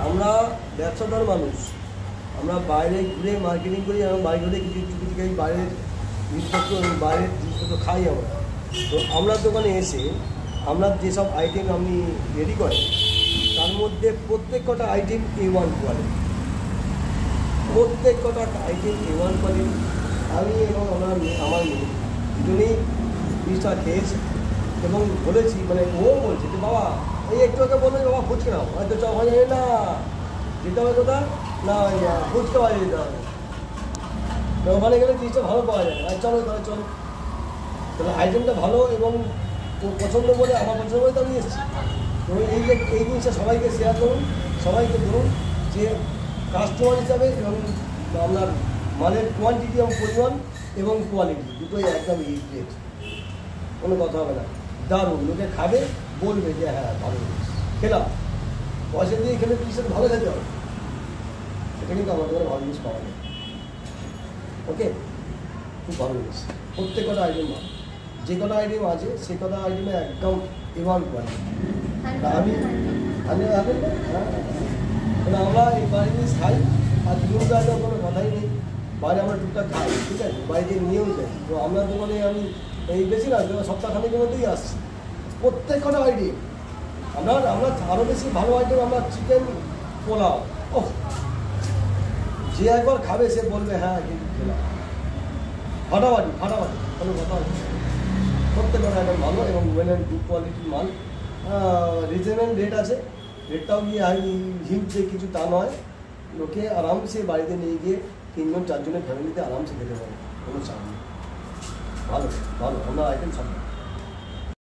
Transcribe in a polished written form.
আমরা ব্যবসাদার মানুষ, আমরা বাইরে ঘুরে মার্কেটিং করি এবং বাইরে ঘুরে কিছু কিছু কিছু বাইরের জিনিসপত্র বাইরের জিনিসপত্র খাই আমরা। তো আমরা দোকানে এসে আমরা যেসব আইটেম আপনি রেডি করেন তার মধ্যে প্রত্যেক কটা আইটেম A1 কোয়ালিটি, প্রত্যেক কটা আইটেম A1 কোয়ালিটি। আমি এবং আমার মেয়ে দুজনেই জিনিসটা খেয়েছি এবং বলেছি, মানে ও বলছে যে বাবা এই একটু আগে বলবে বাবা ফুচকা নাও, হয়তো চ হয় না যেতে হবে কোথা না ফুচকা বাজে যেতে হবে, ওখানে গেলে জিনিসটা ভালো পাওয়া যায়। আর চলো তাহলে চলো, তাহলে আইটেমটা ভালো এবং ও পছন্দ বলে আমার পছন্দ বলে তো আমি এসেছি। তো এই জিনিসটা সবাইকে শেয়ার করুন, সবাইকে বলুন যে কাস্টমার হিসাবে এবং আপনার মালের কোয়ান্টিটি এবং পরিমাণ এবং কোয়ালিটি দুটোই একদম ইকুয়াল, কোনো কথা হবে না। দারুণ, লোকে খাবে বলবে যে হ্যাঁ ভালো খেলাম, পয়সা দিয়ে খেলে জিনিসটা ভালো খেতে হবে, সেটা কিন্তু আমাদের ভালো জিনিস পাওয়া যায়। ওকে, খুব ভালো জিনিস, প্রত্যেক কটা আইটেম ভালো, যে কটা আইটেম আছে সে কটা আইটেমে একদম A1 কোয়ালিটি। আমি আমরা এই বাড়ি জিনিস খাই আর দুজন তো একদম কোনো কথাই নেই, বাইরে আমরা টুকটাক খাই, ঠিক আছে, বাড়িতে নিয়েও যাই। তো আমরা দোকানে আমি এই বেশি না সপ্তাহখানেকের মধ্যেই আসছি, প্রত্যেক কটা আইটেম আমরা আরও বেশি ভালো আইটেম। আমরা চিকেন পোলাও, ও যে একবার খাবে সে বলবে হ্যাঁ কিন্তু খেলাম, ফাটাফাটি কোনো কথা হচ্ছে। প্রত্যেক কটা আইটেম ভালো এবং ওয়েল অ্যান্ড গুড কোয়ালিটির মাল, রিজনেবল রেট আছে, রেটটাও গিয়ে হিউজ যে কিছু তা নয়, লোকে আরামসে বাড়িতে নিয়ে গিয়ে 3-4 জনের ফ্যামিলিতে আরামসে খেতে পারে, কোনো চাপ নেই। ভালো আমরা আইটেম সব